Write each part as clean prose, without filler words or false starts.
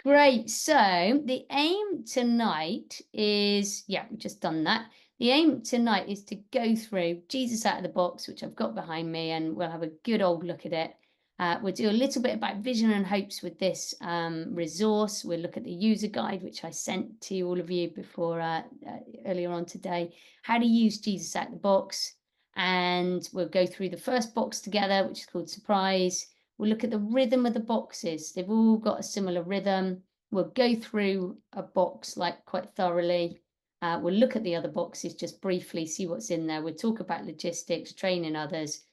Great. So the aim tonight is, yeah, we've just done that. The aim tonight is to go through Jesus Out of the Box, which I've got behind me, and we'll have a good old look at it. We'll do a little bit about vision and hopes with this resource. We'll look at the user guide, which I sent to all of you before earlier on today, how to use Jesus Out of the Box. And we'll go through the first box together, which is called Surprise. We'll look at the rhythm of the boxes. They've all got a similar rhythm. We'll go through a box like quite thoroughly. We'll look at the other boxes just briefly, see what's in there. We'll talk about logistics, training others.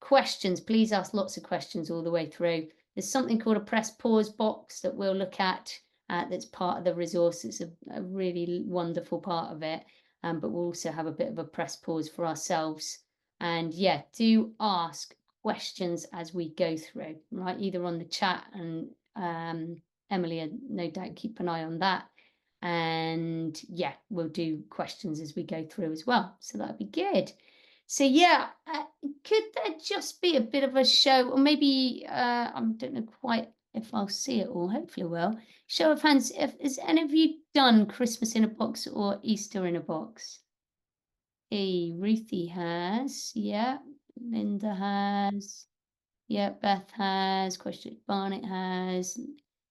Questions, please ask lots of questions all the way through. There's something called a press pause box that we'll look at that's part of the resource. It's a really wonderful part of it, but we'll also have a bit of a press pause for ourselves. And yeah, do ask questions as we go through, right? Either on the chat, and Emily, no doubt, keep an eye on that. And yeah, we'll do questions as we go through as well. So that'd be good. So yeah, could there just be a bit of a show, or maybe I don't know quite if I'll see it all. Hopefully, will. Show of hands. Has any of you done Christmas in a Box or Easter in a Box? Hey, Ruthie has. Yeah. Linda has. Yeah, Beth has. Question Barnett has.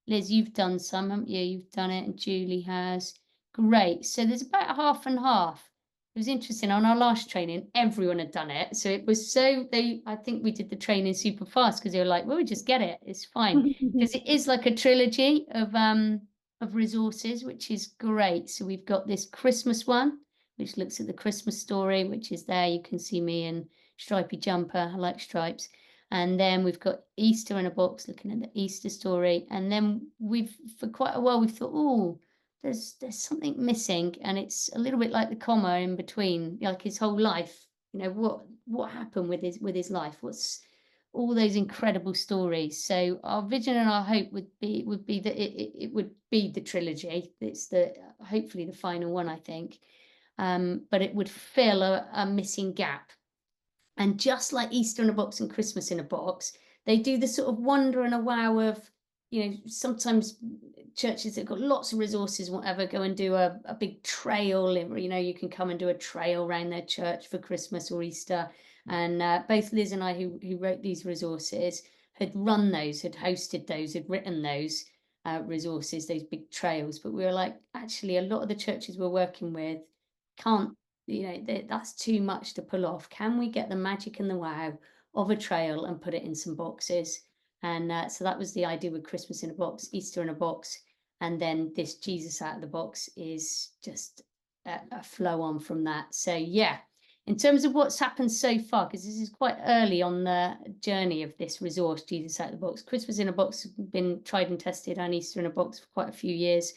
Liz, you've done some, haven't you? You've done it, and Julie has. Great. So there's about half and half. It was interesting. On our last training, everyone had done it. So it was I think we did the training super fast because they were like, well, we just get it. It's fine. Because it is like a trilogy of resources, which is great. So we've got this Christmas one, which looks at the Christmas story, which is there. You can see me in stripy jumper. I like stripes. And then we've got Easter in a Box, looking at the Easter story. And then for quite a while, we've thought, oh, there's something missing. And it's a little bit like the comma in between, like his whole life. You know, what happened with his life? What's all those incredible stories? So our vision and our hope would be that it would be the trilogy. It's hopefully the final one, I think. But it would fill a missing gap. And just like Easter in a Box and Christmas in a Box, they do the sort of wonder and a wow of, you know, sometimes churches that have got lots of resources, whatever, go and do a big trail. You know, you can come and do a trail around their church for Christmas or Easter. And both Liz and I, who wrote these resources, had run those, had hosted those, had written those resources, those big trails. But we were like, actually, a lot of the churches we're working with can't, you know, that's too much to pull off. Can we get the magic and the wow of a trail and put it in some boxes? And so that was the idea with Christmas in a Box, Easter in a Box, and then this Jesus Out of the Box is just a flow on from that. So yeah, in terms of what's happened so far, because this is quite early on the journey of this resource, Jesus Out of the Box. Christmas in a Box has been tried and tested, and Easter in a Box for quite a few years.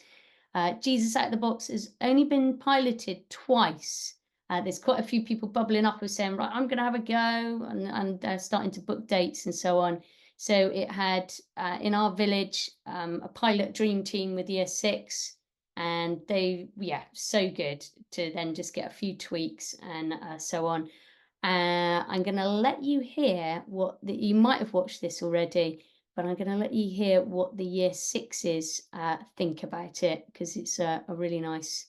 Jesus Out of the Box has only been piloted twice. There's quite a few people bubbling up who are saying, right, I'm going to have a go, and starting to book dates and so on. So it had, in our village, a pilot dream team with year 6, and they, yeah, so good to then just get a few tweaks and so on. I'm going to let you hear you might have watched this already, but I'm going to let you hear what the year 6s think about it, because it's a really nice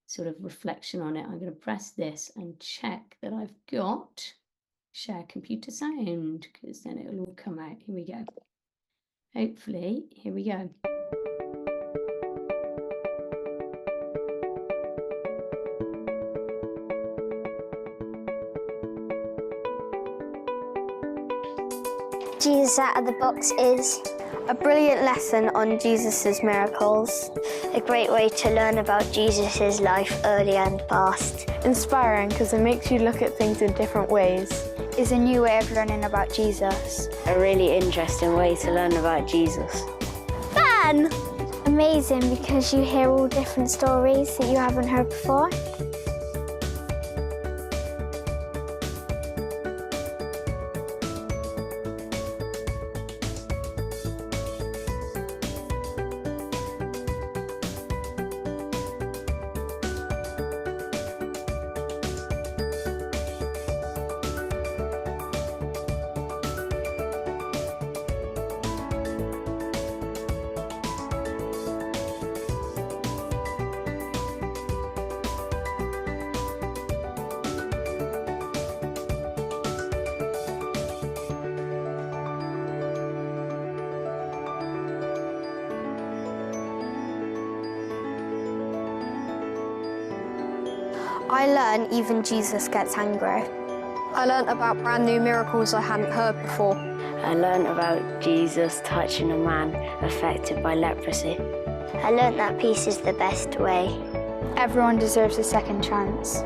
sort of reflection on it. I'm going to press this and check that I've got share computer sound, because then it'll all come out. Here we go. Hopefully, here we go. Jesus Out of the Box is a brilliant lesson on Jesus' miracles, a great way to learn about Jesus' life early and past. Inspiring because it makes you look at things in different ways. Is a new way of learning about Jesus. A really interesting way to learn about Jesus. Fun! Amazing because you hear all different stories that you haven't heard before. I learned even Jesus gets angry. I learnt about brand new miracles I hadn't heard before. I learned about Jesus touching a man affected by leprosy. I learnt that peace is the best way. Everyone deserves a second chance.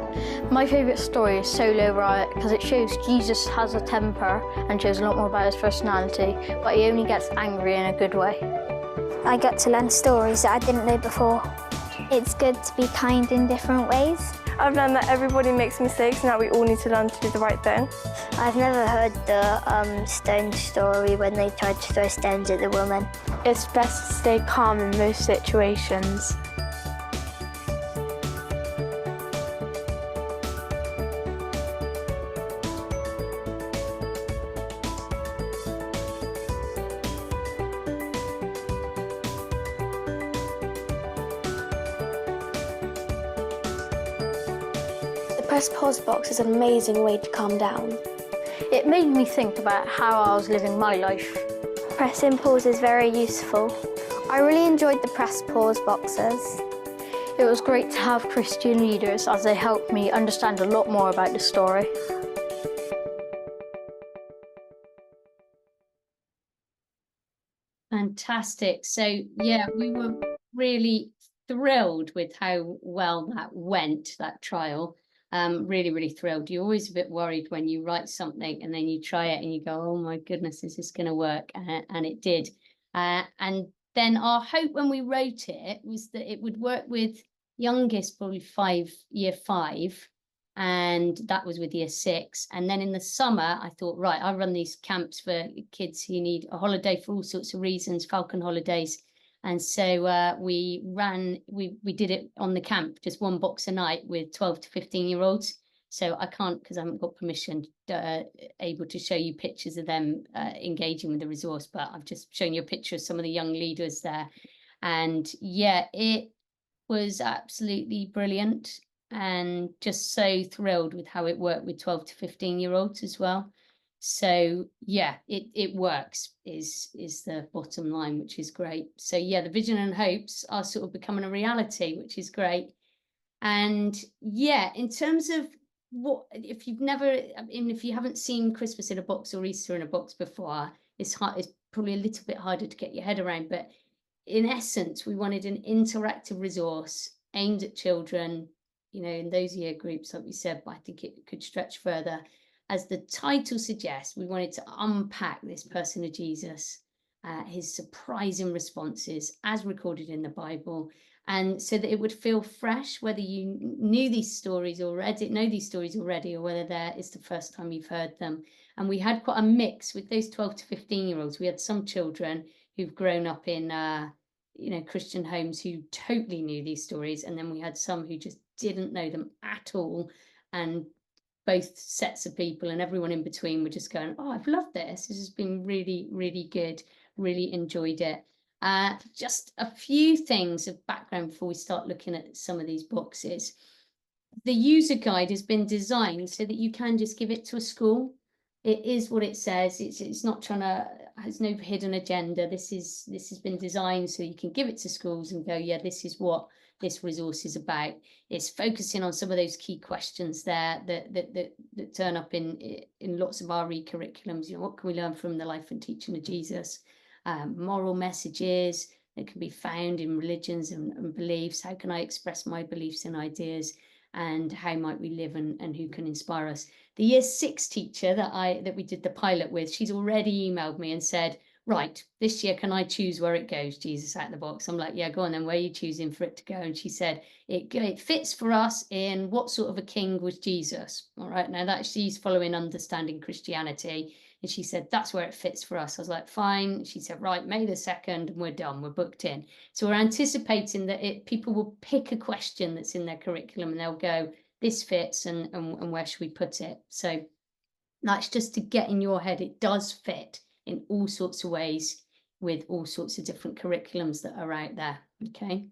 My favourite story is Solo Riot because it shows Jesus has a temper and shows a lot more about his personality, but he only gets angry in a good way. I got to learn stories that I didn't know before. It's good to be kind in different ways. I've learned that everybody makes mistakes and that we all need to learn to do the right thing. I've never heard the stone story when they tried to throw stones at the woman. It's best to stay calm in most situations. Press pause box is an amazing way to calm down. It made me think about how I was living my life. Pressing pause is very useful. I really enjoyed the press pause boxes. It was great to have Christian leaders as they helped me understand a lot more about the story. Fantastic. So yeah, we were really thrilled with how well that went, that trial. Really, really thrilled. You're always a bit worried when you write something and then you try it and you go, oh my goodness, is this going to work? And it did. And then our hope when we wrote it was that it would work with youngest, probably year five, and that was with year six. And then in the summer, I thought, right, I run these camps for kids who need a holiday for all sorts of reasons, Falcon holidays. And so we did it on the camp, just one box a night with 12 to 15-year-olds. So I can't, because I haven't got permission, able to show you pictures of them engaging with the resource, but I've just shown you a picture of some of the young leaders there. And yeah, it was absolutely brilliant and just so thrilled with how it worked with 12 to 15-year-olds as well. So yeah, it works is the bottom line, which is great. So yeah, the vision and hopes are sort of becoming a reality, which is great. And yeah, in terms of what, if you haven't seen Christmas in a box or Easter in a box before, it's probably a little bit harder to get your head around. But in essence, we wanted an interactive resource aimed at children, in those year groups, like we said, but I think it could stretch further. As the title suggests, we wanted to unpack this person of Jesus, his surprising responses as recorded in the Bible, and so that it would feel fresh, whether you know these stories already, or whether it's the first time you've heard them. And we had quite a mix with those 12 to 15-year-olds. We had some children who've grown up in Christian homes who totally knew these stories, and then we had some who just didn't know them at all, and both sets of people and everyone in between were just going, oh, I've loved this. This has been really, really good. Really enjoyed it. Just a few things of background before we start looking at some of these boxes. The user guide has been designed so that you can just give it to a school. It is what it says. It's not has no hidden agenda. This has been designed so you can give it to schools and go, yeah, this is what this resource is about. It's focusing on some of those key questions there that turn up in lots of RE curriculums. What can we learn from the life and teaching of Jesus? Moral messages that can be found in religions and beliefs. How can I express my beliefs and ideas? And how might we live and who can inspire us? The year 6 teacher that we did the pilot with, she's already emailed me and said, right, this year, can I choose where it goes, Jesus out of the box? I'm like, yeah, go on then, where are you choosing for it to go? And she said, it fits for us in what sort of a king was Jesus? All right, now that she's following Understanding Christianity. And she said, that's where it fits for us. I was like, fine. She said, right, May the 2nd, and we're done, we're booked in. So we're anticipating that people will pick a question that's in their curriculum and they'll go, this fits, and where should we put it? So that's just to get in your head, it does fit in all sorts of ways with all sorts of different curriculums that are out there, okay?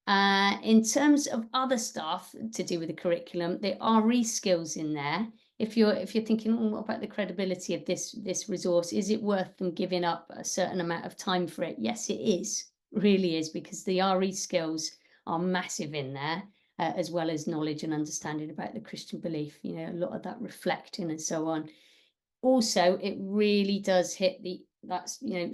In terms of other stuff to do with the curriculum, there are re-skills in there. If you're thinking, oh, what about the credibility of this resource? Is it worth them giving up a certain amount of time for it? Yes, it is, really is, because the RE skills are massive in there. as well as knowledge and understanding about the Christian belief, you know, a lot of that reflecting and so on. Also, it really does hit that's, you know,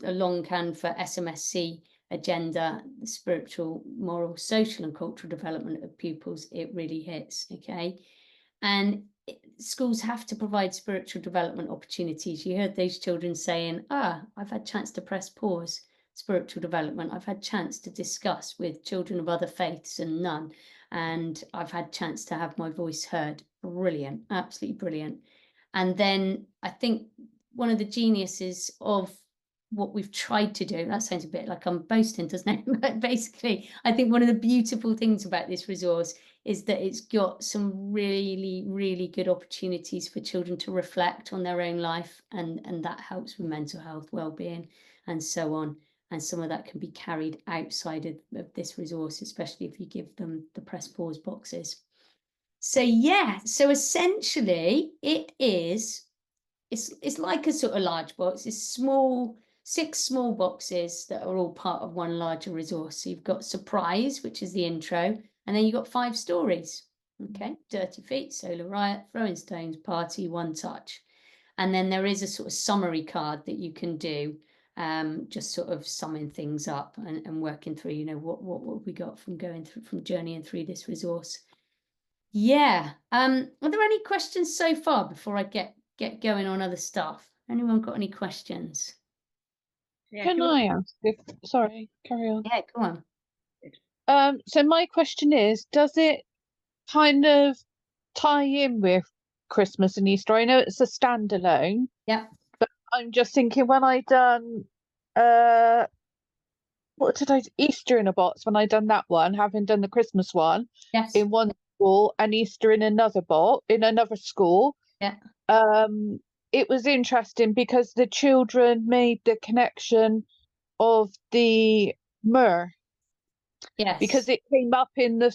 a long can for SMSC agenda, the spiritual, moral, social and cultural development of pupils. It really hits, okay? And schools have to provide spiritual development opportunities. You heard those children saying, I've had chance to press pause, spiritual development. I've had chance to discuss with children of other faiths and none. And I've had chance to have my voice heard. Brilliant, absolutely brilliant. And then I think one of the geniuses of what we've tried to do, that sounds a bit like I'm boasting, doesn't it? But basically, I think one of the beautiful things about this resource is that it's got some really, really good opportunities for children to reflect on their own life, and that helps with mental health, well-being, and so on. And some of that can be carried outside of this resource, especially if you give them the press pause boxes. So yeah, so essentially it's like a sort of large box. It's 6 small boxes that are all part of one larger resource. So you've got surprise, which is the intro, and then you've got 5 stories. Okay, Dirty Feet, Solar Riot, Throwing Stones, Party, One Touch. And then there is a sort of summary card that you can do, just sort of summing things up and working through, you know, what we got from journeying through this resource. Yeah. Are there any questions so far before I get going on other stuff? Anyone got any questions? Yeah, Can I ask if, sorry, carry on. Yeah, go on. So my question is, does it kind of tie in with Christmas and Easter? I know it's a standalone. Yeah. But I'm just thinking when I done what did I do? Easter in a Box, when I done that one, having done the Christmas one, Yes. in one school and Easter in another in another school. Yeah. It was interesting because the children made the connection of the myrrh. Yes. Because it came up in the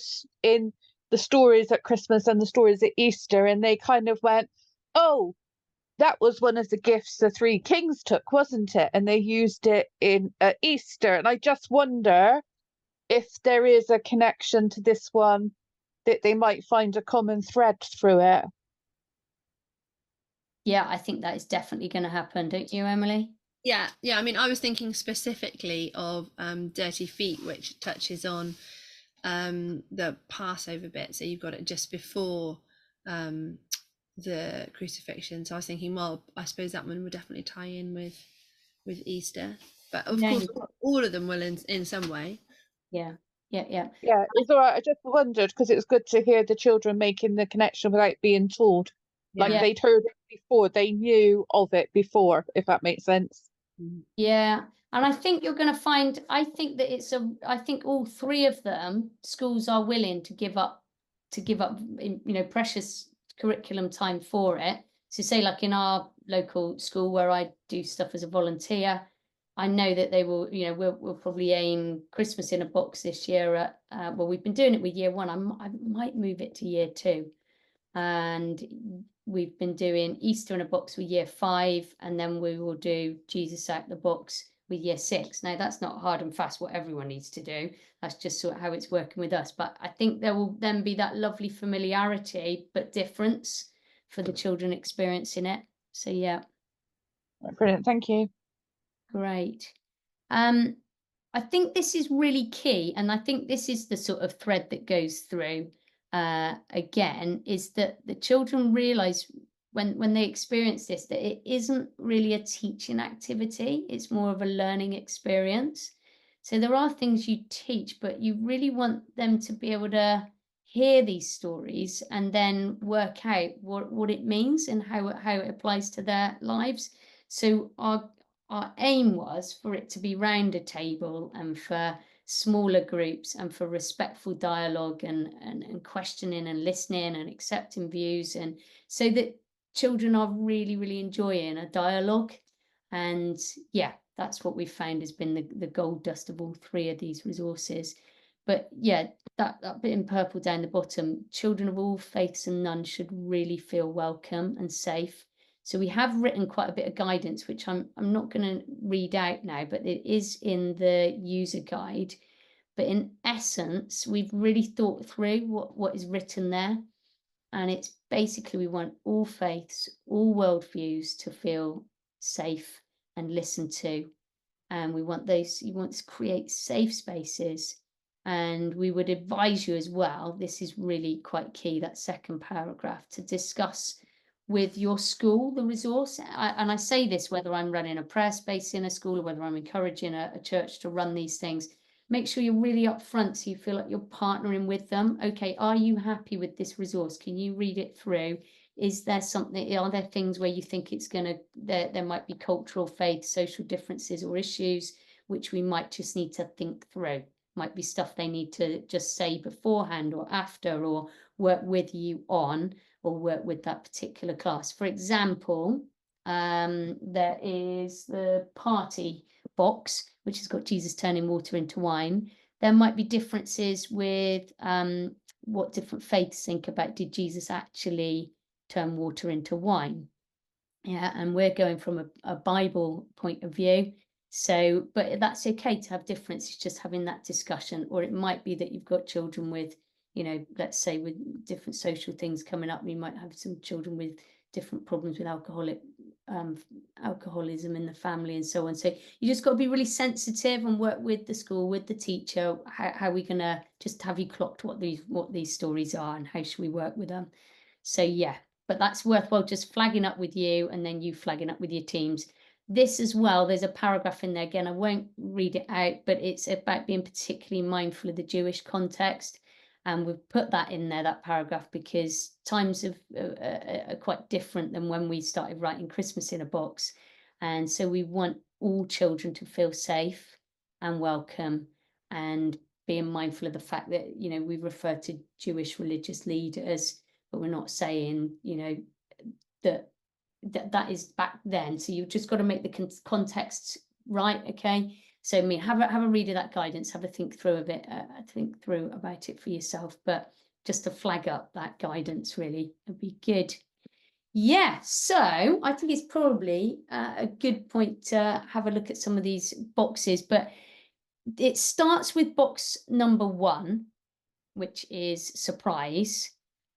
stories at Christmas and the stories at Easter, and they kind of went, oh, that was one of the gifts the 3 kings took, wasn't it? And they used it in Easter. And I just wonder if there is a connection to this one, that they might find a common thread through it. Yeah, I think that is definitely going to happen, don't you, Emily? Yeah. I mean, I was thinking specifically of Dirty Feet, which touches on the Passover bit. So you've got it just before the crucifixion. So I was thinking, well, I suppose that one would definitely tie in with Easter. But of course, all of them will in some way. Yeah. Yeah, it's all right. I just wondered because it was good to hear the children making the connection without being told. Like they'd heard it before, they knew of it before, if that makes sense. Yeah, and I think you're going to find, I think that I think all 3 of them, schools are willing to give up, you know, precious curriculum time for it. So say like in our local school where I do stuff as a volunteer, I know that they will, you know, we'll probably aim Christmas in a Box this year at, well, we've been doing it with year 1. I might move it to year 2. And we've been doing Easter in a Box with year 5, and then we will do Jesus Out the Box with year 6. Now that's not hard and fast what everyone needs to do. That's just sort of how it's working with us. But I think there will then be that lovely familiarity but difference for the children experiencing it. So yeah. Brilliant, thank you. Great. I think this is really key, and I think this is the sort of thread that goes through again, is that the children realize when they experience this that it isn't really a teaching activity, it's more of a learning experience. So there are things you teach, but you really want them to be able to hear these stories and then work out what it means and how it applies to their lives. So our aim was for it to be round a table and for smaller groups and for respectful dialogue and questioning and listening and accepting views, and so that children are really, really enjoying a dialogue. And yeah, that's what we've found has been the gold dust of all 3 of these resources. But yeah, that bit in purple down the bottom, children of all faiths and none should really feel welcome and safe. So we have written quite a bit of guidance, which I'm not going to read out now, but it is in the user guide. But in essence, we've really thought through what is written there. And it's basically, we want all faiths, all worldviews to feel safe and listened to. And we want you want to create safe spaces. And we would advise you as well, this is really quite key, that second paragraph, to discuss with your school the resource. And I say this whether I'm running a prayer space in a school or whether I'm encouraging a church to run these things. Make sure you're really upfront so you feel like you're partnering with them. Okay, are you happy with this resource? Can you read it through? Is there something, are there things where you think it's going to, there might be cultural, faith, social differences or issues which we might just need to think through? Might be stuff they need to just say beforehand or after, or work with you on, or work with that particular class. For example, there is the party box, which has got Jesus turning water into wine. There might be differences with what different faiths think about, did Jesus actually turn water into wine? Yeah, and we're going from a Bible point of view. So, but that's okay to have differences, just having that discussion. Or it might be that you've got children with, you know, let's say with different social things coming up. We might have some children with different problems with alcoholism in the family and so on. So you just got to be really sensitive and work with the school, with the teacher. How are we gonna just have you clocked what these stories are and how should we work with them? So yeah, but that's worthwhile just flagging up with you and then you flagging up with your teams. This as well, there's a paragraph in there, again, I won't read it out, but it's about being particularly mindful of the Jewish context. And we've put that in there, that paragraph, because times are quite different than when we started writing Christmas in a Box. And so we want all children to feel safe and welcome, and being mindful of the fact that, you know, we refer to Jewish religious leaders, but we're not saying, you know, that is back then. So you've just got to make the context right. Okay, so have a read of that guidance, have a think through of it, think through about it for yourself, but just to flag up that guidance really would be good. Yeah, so I think it's probably a good point to have a look at some of these boxes, but it starts with box number 1, which is surprise.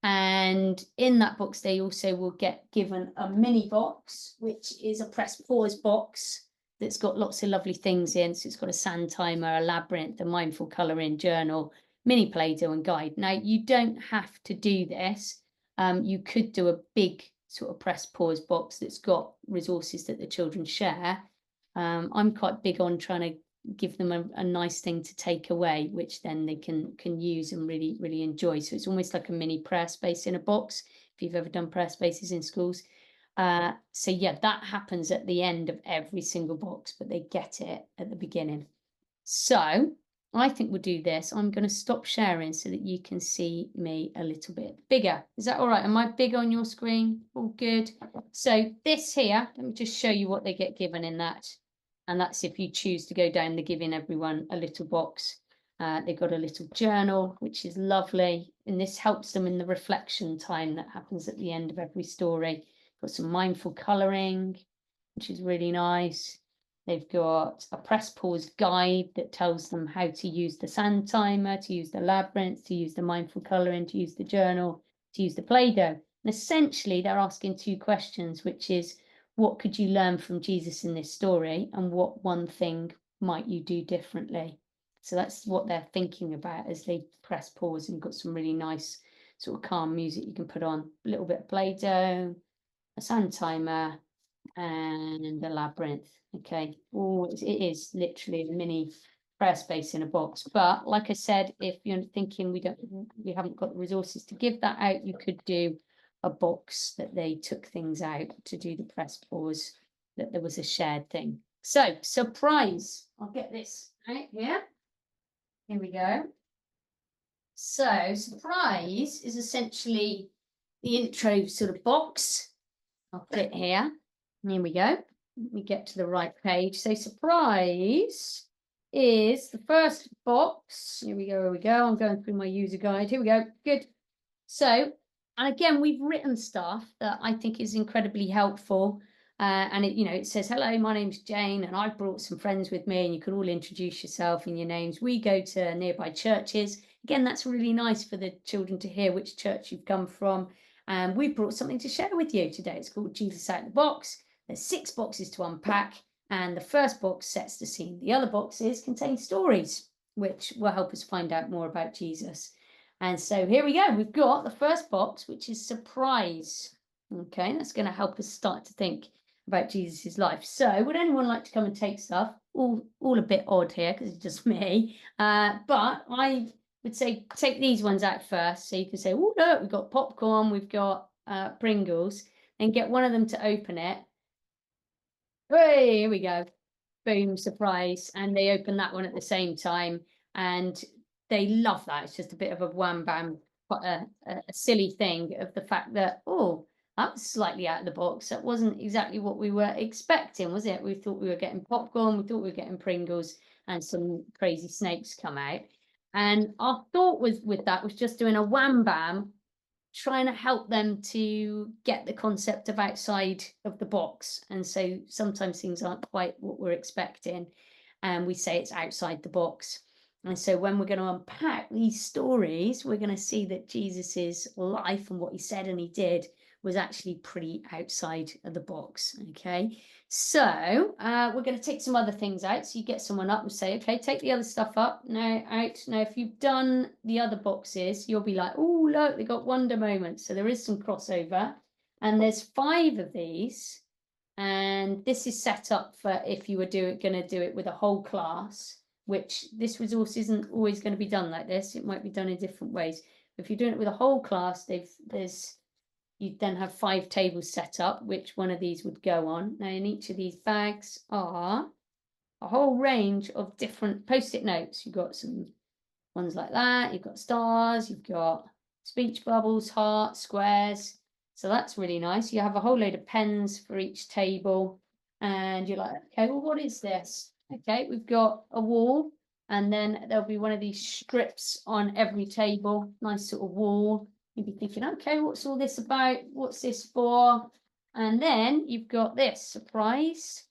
And in that box, they also will get given a mini box, which is a press pause box that's got lots of lovely things in. So it's got a sand timer, a labyrinth, a mindful colouring journal, mini Play-Doh and guide. Now, you don't have to do this. You could do a big sort of press pause box that's got resources that the children share. I'm quite big on trying to give them a nice thing to take away, which then they can use and really enjoy. So it's almost like a mini prayer space in a box, if you've ever done prayer spaces in schools. So yeah, that happens at the end of every single box, but they get it at the beginning. So I think we'll do this. I'm going to stop sharing so that you can see me a little bit bigger. Is that all right? Am I big on your screen? All good. So this here, let me just show you what they get given in that. And that's if you choose to go down the giving everyone a little box. They've got a little journal, which is lovely. And this helps them in the reflection time that happens at the end of every story. Got some mindful colouring, which is really nice. They've got a press pause guide that tells them how to use the sand timer, to use the labyrinth, to use the mindful colouring, to use the journal, to use the Play-Doh. And essentially, they're asking 2 questions, which is, what could you learn from Jesus in this story? And what one thing might you do differently? So that's what they're thinking about as they press pause, and got some really nice sort of calm music you can put on. A little bit of Play-Doh, a sand timer, and the labyrinth. Okay, it is literally a mini prayer space in a box. But like I said, if you're thinking we haven't got the resources to give that out, you could do a box that they took things out to do the press pause, that there was a shared thing. So surprise, I'll get this out here. Here we go. So surprise is essentially the intro sort of box. I'll put it here. Here we go. Let me get to the right page. So surprise is the first box. Here we go. I'm going through my user guide. Here we go. Good. So, and again, we've written stuff that I think is incredibly helpful. And it says, hello, my name's Jane, and I've brought some friends with me, and you can all introduce yourself and your names. We go to nearby churches. Again, that's really nice for the children to hear which church you've come from. And we've brought something to share with you today. It's called Jesus Out of the Box. There's 6 boxes to unpack, and the first box sets the scene. The other boxes contain stories, which will help us find out more about Jesus. And so here we go. We've got the first box, which is surprise. Okay, that's going to help us start to think about Jesus's life. So would anyone like to come and take stuff? All a bit odd here because it's just me. But I would say take these ones out first. So you can say, oh, look, we've got popcorn, we've got Pringles, and get one of them to open it. Hey, here we go. Boom, surprise. And they open that one at the same time. And they love that. It's just a bit of a wham bam, quite a silly thing of the fact that, oh, that was slightly out of the box. That wasn't exactly what we were expecting, was it? We thought we were getting popcorn, we thought we were getting Pringles, and some crazy snakes come out. And our thought with that was just doing a wham bam, trying to help them to get the concept of outside of the box. And so sometimes things aren't quite what we're expecting, and we say it's outside the box. And so when we're going to unpack these stories, we're going to see that Jesus's life and what he said and he did was actually pretty outside of the box. Okay, so we're going to take some other things out. So you get someone up and say, okay, take the other stuff up. No, out. Now, if you've done the other boxes, you'll be like, oh, look, they got wonder moments. So there is some crossover. And there's 5 of these. And this is set up for if you were going to do it with a whole class, which this resource isn't always going to be done like this. It might be done in different ways. If you're doing it with a whole class, you then have 5 tables set up, which one of these would go on. Now, in each of these bags are a whole range of different Post-it notes. You've got some ones like that. You've got stars. You've got speech bubbles, hearts, squares. So that's really nice. You have a whole load of pens for each table. And you're like, okay, well, what is this? Okay, we've got a wall. And then there'll be one of these strips on every table. Nice sort of wall. You'd be thinking, okay, what's all this about? What's this for? And then you've got this surprise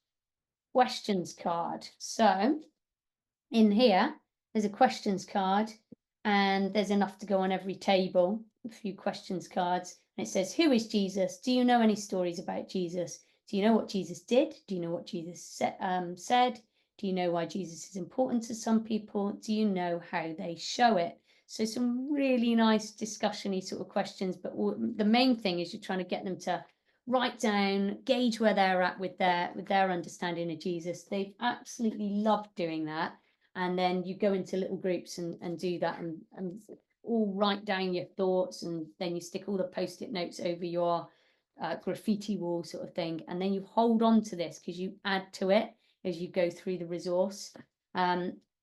questions card. So in here, there's a questions card, and there's enough to go on every table, a few questions cards. And it says, who is Jesus? Do you know any stories about Jesus? Do you know what Jesus did? Do you know what Jesus said? Do you know why Jesus is important to some people? Do you know how they show it? So some really nice discussion-y sort of questions, but the main thing is you're trying to get them to write down, gauge where they're at with their understanding of Jesus. They've absolutely loved doing that. And then you go into little groups and do that and all write down your thoughts, and then you stick all the Post-it notes over your graffiti wall sort of thing. And then you hold on to this because you add to it as you go through the resource.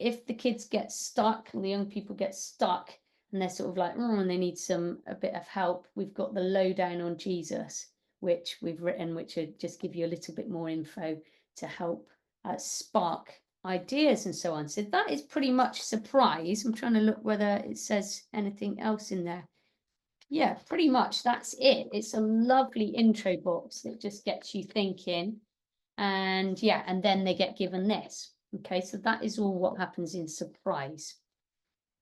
If the kids get stuck, and the young people get stuck, and they're sort of like, and they need a bit of help, we've got the lowdown on Jesus, which we've written, which would just give you a little bit more info to help spark ideas and so on. So that is pretty much surprise. I'm trying to look whether it says anything else in there. Yeah, pretty much that's it. It's a lovely intro box that just gets you thinking. And yeah, and then they get given this. Okay, so that is all what happens in surprise.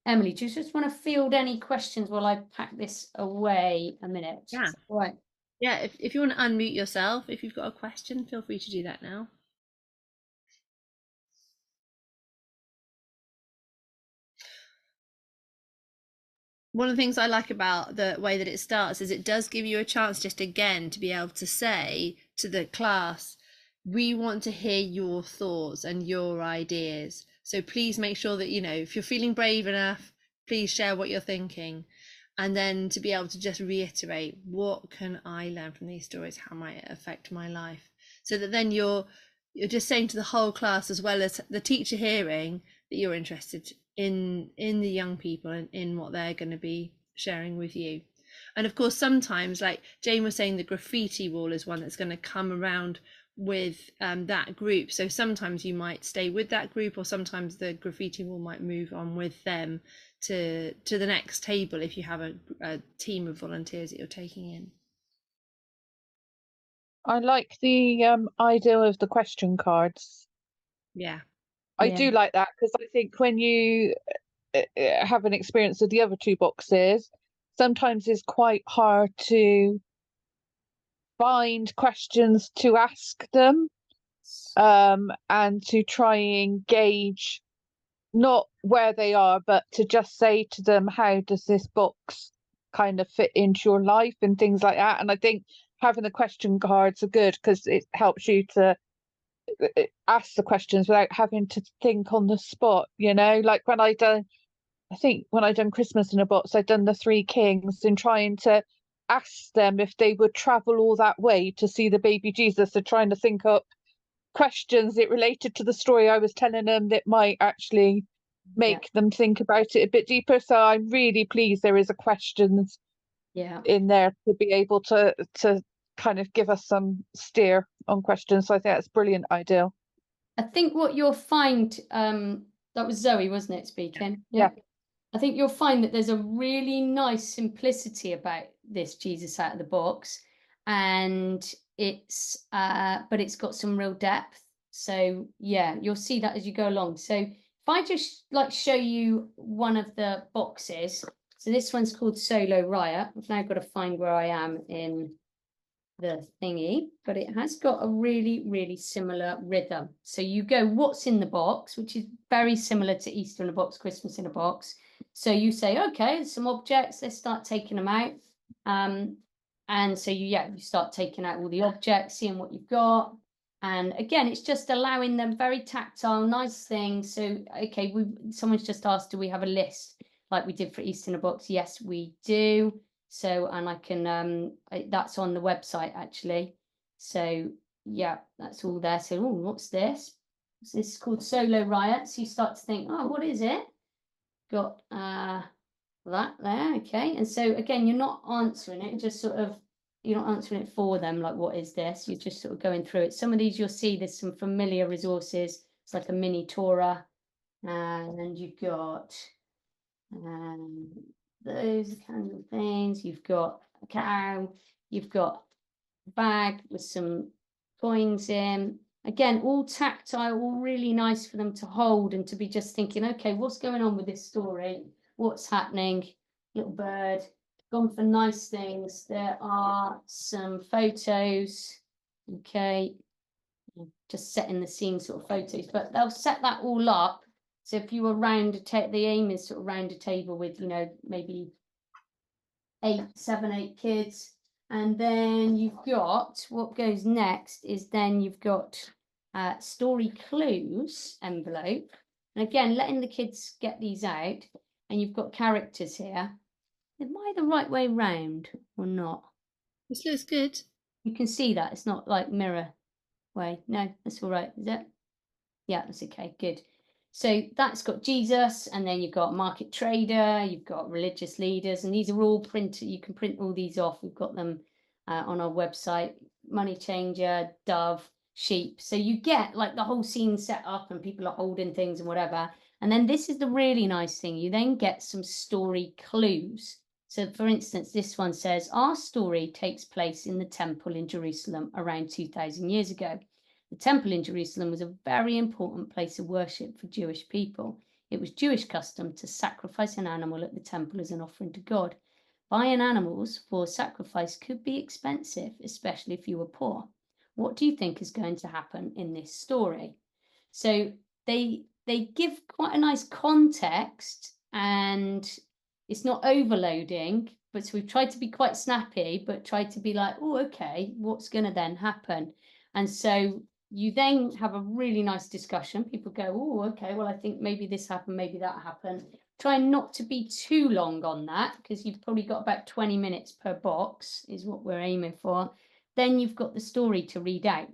Emily, do you just want to field any questions while I pack this away a minute? Yeah. Right. Yeah, if you want to unmute yourself, if you've got a question, feel free to do that now. One of the things I like about the way that it starts is it does give you a chance just again to be able to say to the class, we want to hear your thoughts and your ideas. So please make sure that, if you're feeling brave enough, please share what you're thinking. And then to be able to just reiterate, what can I learn from these stories? How might it affect my life? So that then you're just saying to the whole class, as well as the teacher hearing, that you're interested in the young people and in what they're going to be sharing with you. And of course, sometimes, like Jane was saying, the graffiti wall is one that's going to come around with that group. So sometimes you might stay with that group, or sometimes the graffiti wall might move on with them to the next table if you have a team of volunteers that you're taking in. I like the idea of the question cards. Yeah. I Yeah. do like that because I think when you have an experience of the other two boxes, sometimes it's quite hard to find questions to ask them, and to try and gauge not where they are, but to just say to them, how does this box kind of fit into your life and things like that. And I think having the question cards are good because it helps you to ask the questions without having to think on the spot, you know, like when I think when I done Christmas in a Box, I'd done the Three Kings and trying to ask them if they would travel all that way to see the baby Jesus, and trying to think up questions that related to the story I was telling them that might actually make them think about it a bit deeper. So I'm really pleased there is a questions in there to be able to kind of give us some steer on questions. So I think that's a brilliant idea. I think what you'll find, that was Zoe, wasn't it, speaking? Yeah. I think you'll find that there's a really nice simplicity about this Jesus out of the box, and it's but it's got some real depth. So yeah, you'll see that as you go along. So if I just like show you one of the boxes, so this one's called Solo Riot. I've now got to find where I am in the thingy, but it has got a really, really similar rhythm. So you go, what's in the box, which is very similar to Easter in a box, Christmas in a box. So you say, okay, some objects, let's start taking them out. And so you start taking out all the objects, seeing what you've got. And again, it's just allowing them very tactile, nice things. So, okay, someone's just asked, do we have a list like we did for Easter in a box? Yes, we do. So, and I can, that's on the website actually. So yeah, that's all there. So, oh, what's this? So this is called Solo Riot. So you start to think, oh, what is it? Got that there, okay. And so again, you're not answering it, just sort of, you're not answering it for them, like what is this? You're just sort of going through it. Some of these you'll see there's some familiar resources. It's like a mini Torah. And then you've got those kind of things. You've got a cow, you've got a bag with some coins in. Again, all tactile, all really nice for them to hold and to be just thinking, okay, what's going on with this story? What's happening? Little bird. Gone for nice things. There are some photos. Okay. Just setting the scene sort of photos, but they'll set that all up. So if you were round the aim is sort of round a table with, you know, maybe 7, 8 kids. And then you've got, what goes next is then you've got story clues envelope. And again, letting the kids get these out. And you've got characters here. Am I the right way round or not? This looks good. You can see that. It's not like mirror way. No, that's all right, is it? Yeah, that's okay, good. So that's got Jesus, and then you've got market trader, you've got religious leaders, and these are all printed. You can print all these off. We've got them on our website, money changer, dove, sheep. So you get like the whole scene set up and people are holding things and whatever. And then this is the really nice thing. You then get some story clues. So for instance, this one says, our story takes place in the temple in Jerusalem around 2000 years ago. The temple in Jerusalem was a very important place of worship for Jewish people. It was Jewish custom to sacrifice an animal at the temple as an offering to God. Buying animals for sacrifice could be expensive, especially if you were poor. What do you think is going to happen in this story? So they give quite a nice context, and it's not overloading, but so we've tried to be quite snappy, but tried to be like, oh, okay, what's going to then happen? And so you then have a really nice discussion. People go, oh, okay, well, I think maybe this happened, maybe that happened. Try not to be too long on that, because you've probably got about 20 minutes per box is what we're aiming for. Then you've got the story to read out.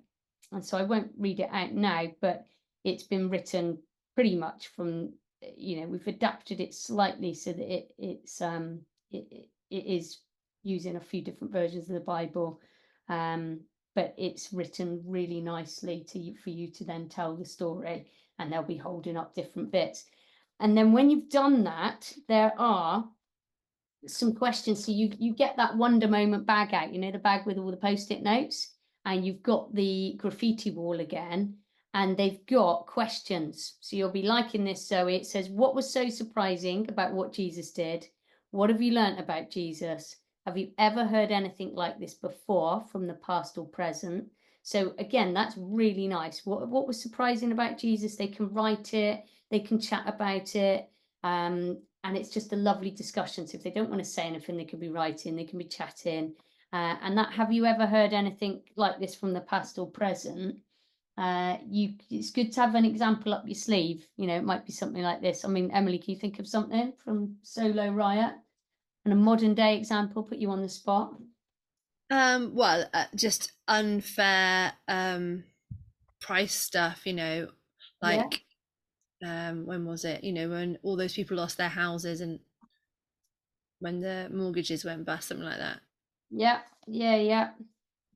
And so I won't read it out now, but it's been written pretty much from, you know, we've adapted it slightly so that it is using a few different versions of the Bible. But it's written really nicely for you to then tell the story, and they'll be holding up different bits. And then when you've done that, there are some questions. So you get that wonder moment bag out, you know, the bag with all the post-it notes. and you've got the graffiti wall again, and they've got questions. So you'll be liking this, Zoe. It says, what was so surprising about what Jesus did? What have you learnt about Jesus? Have you ever heard anything like this before from the past or present? So again, that's really nice. What was surprising about Jesus? They can write it, they can chat about it, and it's just a lovely discussion. So if they don't want to say anything, they can be writing, they can be chatting. And that, have you ever heard anything like this from the past or present? It's good to have an example up your sleeve. You know, it might be something like this. I mean, Emily, can you think of something from Solo Riot? And a modern day example, put you on the spot. Well, just unfair price stuff, you know, like when was it? You know, when all those people lost their houses and when the mortgages went bust, something like that. Yeah.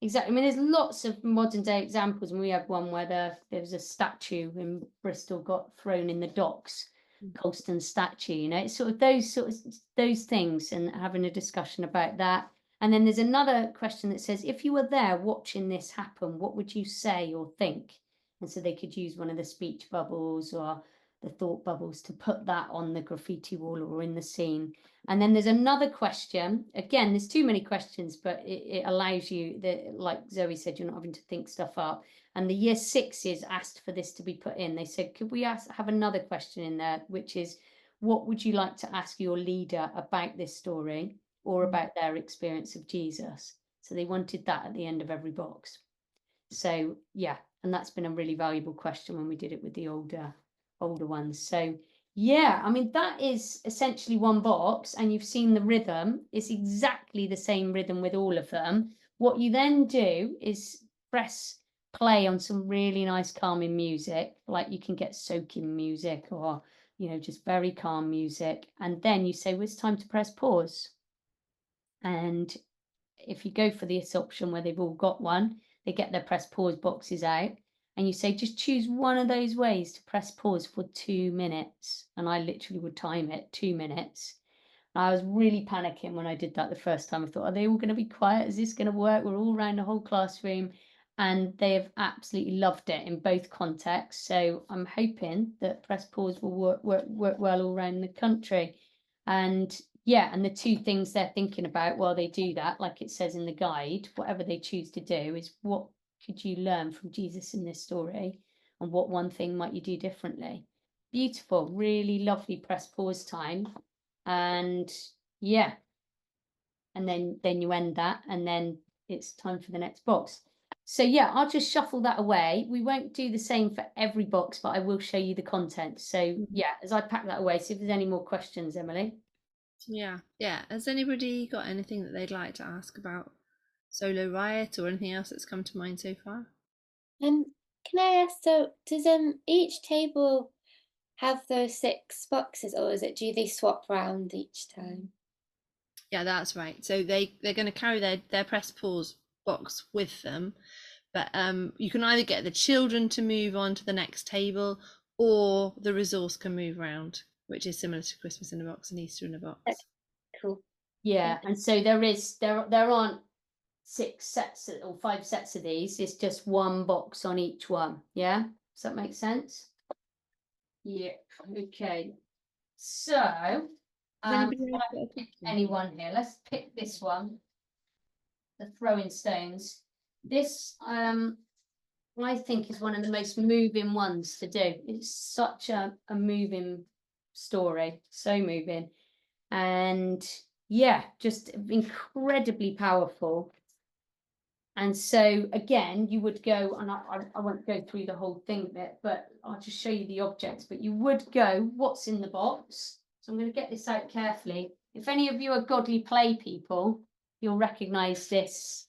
Exactly. I mean, there's lots of modern day examples, and we had one where there was a statue in Bristol got thrown in the docks, Colston statue. You know, it's sort of those things, and having a discussion about that. And then there's another question that says, if you were there watching this happen, what would you say or think? And so they could use one of the speech bubbles or the thought bubbles to put that on the graffiti wall or in the scene. And then there's another question. Again, there's too many questions, but it allows you, like Zoe said, you're not having to think stuff up. And the year sixes asked for this to be put in. They said, could we have another question in there, which is, what would you like to ask your leader about this story or about their experience of Jesus? So they wanted that at the end of every box. So yeah, and that's been a really valuable question when we did it with the older ones. So yeah, I mean, that is essentially one box, and you've seen the rhythm. It's exactly the same rhythm with all of them. What you then do is press play on some really nice calming music, like you can get soaking music or, you know, just very calm music. And then you say, well, it's time to press pause. And if you go for this option where they've all got one, they get their press pause boxes out. And you say, just choose one of those ways to press pause for 2 minutes. And I literally would time it 2 minutes. And I was really panicking when I did that the first time. I thought, are they all going to be quiet? Is this going to work? We're all around the whole classroom. And they have absolutely loved it in both contexts. So I'm hoping that press pause will work well all around the country. And yeah, and the two things they're thinking about while they do that, like it says in the guide, whatever they choose to do, is what could you learn from Jesus in this story, and what one thing might you do differently? Beautiful, really lovely press pause time. And yeah, and then you end that, and then it's time for the next box. So yeah, I'll just shuffle that away. We won't do the same for every box, but I will show you the content. So yeah, as I pack that away, see if there's any more questions, Emily. Yeah. Has anybody got anything that they'd like to ask about Solo Riot or anything else that's come to mind so far? Can I ask, so does each table have those 6 boxes, or do they swap round each time? Yeah, that's right. So they're going to carry their press pause box with them, but you can either get the children to move on to the next table, or the resource can move around, which is similar to Christmas in a box and Easter in a box. Cool. Yeah, and so there aren't 6 sets or 5 sets of these. It's just one box on each one. Yeah, does that make sense? Yeah. Okay. So anyone here? Let's pick this one. The throwing stones. This I think is one of the most moving ones to do. It's such a moving story, so moving, and yeah, just incredibly powerful. And so again, you would go, and I won't go through the whole thing bit, but I'll just show you the objects. But you would go, what's in the box? So I'm going to get this out carefully. If any of you are godly play people, you'll recognise this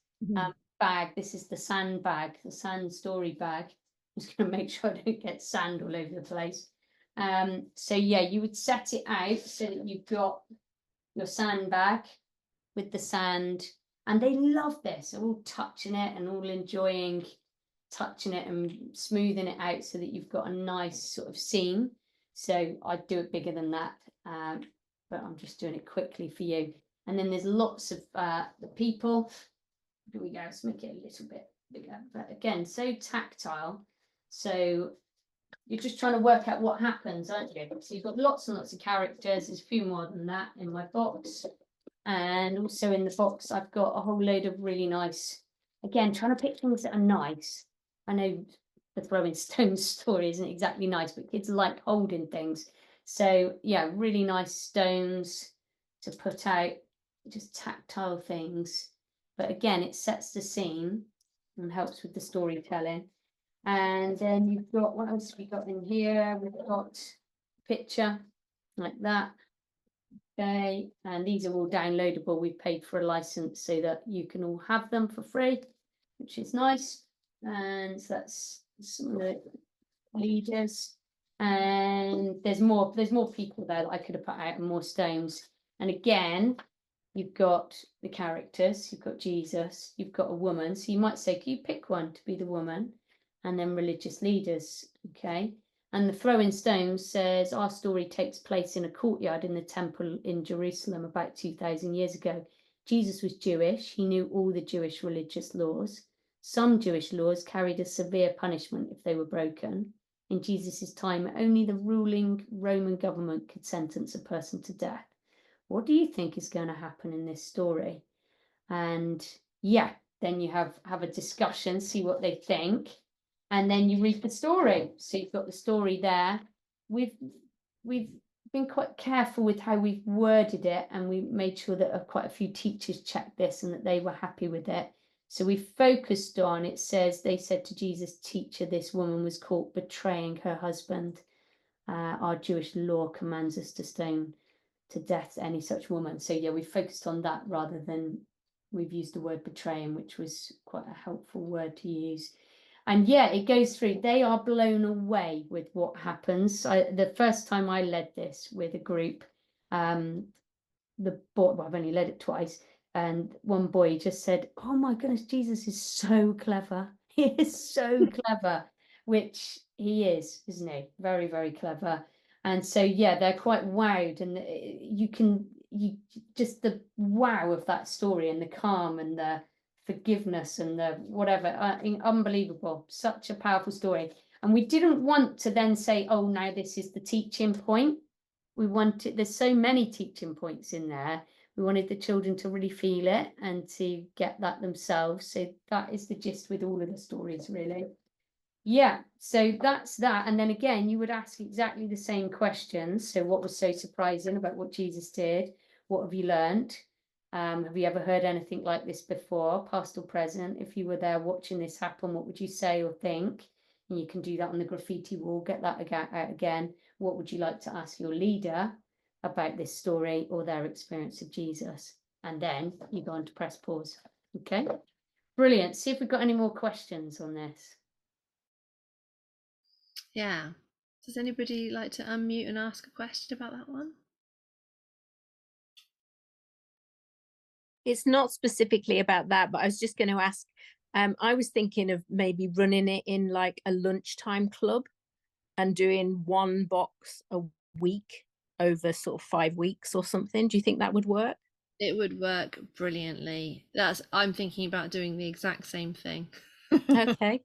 bag. This is the sand bag, the sand story bag. I'm just going to make sure I don't get sand all over the place. So yeah, you would set it out so that you've got your sand bag with the sand. And they love this. They're all touching it and all enjoying touching it and smoothing it out so that you've got a nice sort of scene. So I'd do it bigger than that, but I'm just doing it quickly for you. And then there's lots of the people. Here we go. Let's make it a little bit but again, so tactile. So you're just trying to work out what happens, aren't you? So you've got lots and lots of characters. There's a few more than that in my box. And also in the box, I've got a whole load of really nice, again, trying to pick things that are nice. I know the throwing stones story isn't exactly nice, but kids like holding things. So yeah, really nice stones to put out, just tactile things. But again, it sets the scene and helps with the storytelling. And then you've got, what else have we got in here? We've got a picture like that. Okay, and these are all downloadable. We've paid for a license so that you can all have them for free, which is nice. And so that's some of the leaders. And there's more people there that I could have put out and more stones. And again, you've got the characters, you've got Jesus, you've got a woman. So you might say, can you pick one to be the woman? And then religious leaders, okay? And the throwing stones says our story takes place in a courtyard in the temple in Jerusalem about 2,000 years ago. Jesus was Jewish. He knew all the Jewish religious laws. Some Jewish laws carried a severe punishment if they were broken. In Jesus's time, only the ruling Roman government could sentence a person to death. What do you think is going to happen in this story? And yeah, then you have a discussion, see what they think. And then you read the story. So you've got the story there. We've been quite careful with how we've worded it, and we made sure that quite a few teachers checked this and that they were happy with it. So we focused on, it says, they said to Jesus, teacher, this woman was caught betraying her husband. Our Jewish law commands us to stone to death any such woman. So yeah, we focused on that rather than we've used the word betraying, which was quite a helpful word to use. And yeah, it goes through, they are blown away with what happens. The first time I led this with a group, I've only led it twice, and one boy just said, oh my goodness, Jesus is so clever. He is so clever, which he is, isn't he? Very, very clever. And so, yeah, they're quite wowed, and you just the wow of that story and the calm and the forgiveness and the whatever, unbelievable, such a powerful story. And we didn't want to then say, oh, now this is the teaching point. We wanted, there's so many teaching points in there. We wanted the children to really feel it and to get that themselves. So that is the gist with all of the stories, really. Yeah, so that's that. And then again, you would ask exactly the same questions. So what was so surprising about what Jesus did? What have you learned? Have you ever heard anything like this before, past or present? If you were there watching this happen, what would you say or think? And you can do that on the graffiti wall, get that out again. What would you like to ask your leader about this story or their experience of Jesus? And then you go on to press pause. Okay, brilliant. See if we've got any more questions on this. Yeah. Does anybody like to unmute and ask a question about that one? It's not specifically about that, but I was just going to ask, I was thinking of maybe running it in like a lunchtime club and doing one box a week over sort of 5 weeks or something. Do you think that would work? It would work brilliantly. I'm thinking about doing the exact same thing. Okay.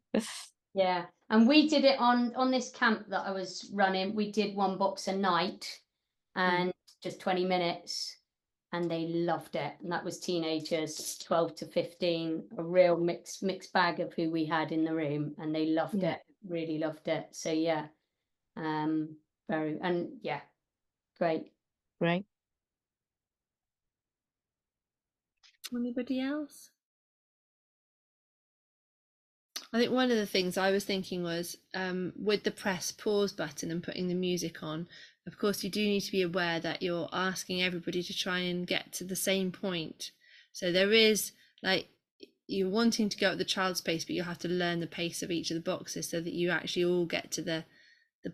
Yeah, and we did it on this camp that I was running. We did one box a night and just 20 minutes, and they loved it. And that was teenagers, 12 to 15, a real mixed bag of who we had in the room, and they loved it, really loved it. So yeah, great. Anybody else? I think one of the things I was thinking was with the press pause button and putting the music on, of course, you do need to be aware that you're asking everybody to try and get to the same point. So there is, like, you're wanting to go at the child's pace, but you have to learn the pace of each of the boxes so that you actually all get to the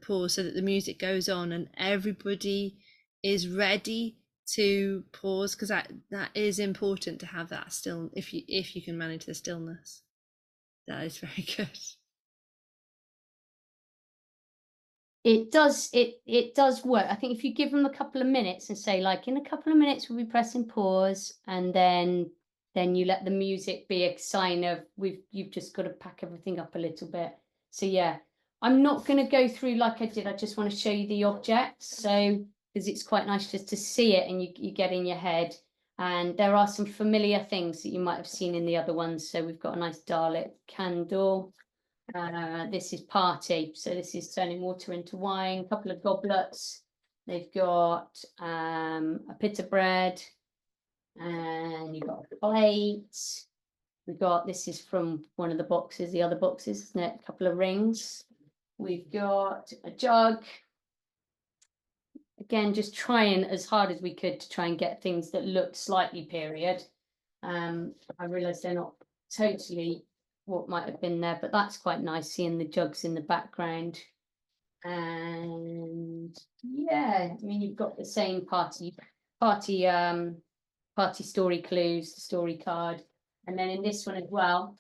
pause, so that the music goes on and everybody is ready to pause, because that is important to have that still, if you can manage the stillness. That is very good. It does work. I think if you give them a couple of minutes and say, like, in a couple of minutes we'll be pressing pause, and then then you let the music be a sign of you've just got to pack everything up a little bit. So yeah, I'm not going to go through like I did. I just want to show you the objects, so because it's quite nice just to see it and you get in your head. And there are some familiar things that you might have seen in the other ones. So we've got a nice Dalek candle. This is party. So this is turning water into wine, a couple of goblets. They've got a bit of bread, and you've got a plate. We've got, this is from one of the boxes, the other boxes, isn't it? A couple of rings. We've got a jug. Again, just trying as hard as we could to try and get things that look slightly period. I realise they're not totally what might have been there, but that's quite nice, seeing the jugs in the background. And yeah, I mean, you've got the same party story clues, the story card. And then in this one as well,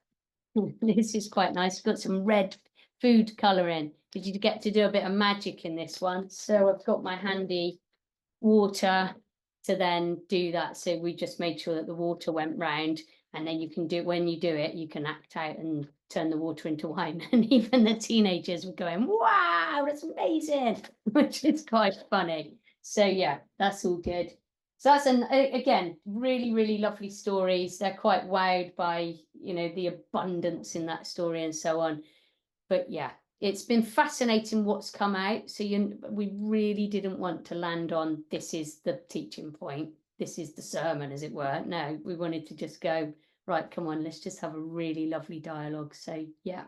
this is quite nice. We've got some red food colouring. Did you get to do a bit of magic in this one? So I've got my handy water to then do that. So we just made sure that the water went round, and then you can do, when you do it, you can act out and turn the water into wine. And even the teenagers were going, wow, that's amazing, which is quite funny. So yeah, that's all good. So that's again, really, really lovely stories. They're quite wowed by, you know, the abundance in that story and so on. But yeah, it's been fascinating what's come out. So we really didn't want to land on this is the teaching point, this is the sermon, as it were. No, we wanted to just go, right, come on, let's just have a really lovely dialogue. So yeah,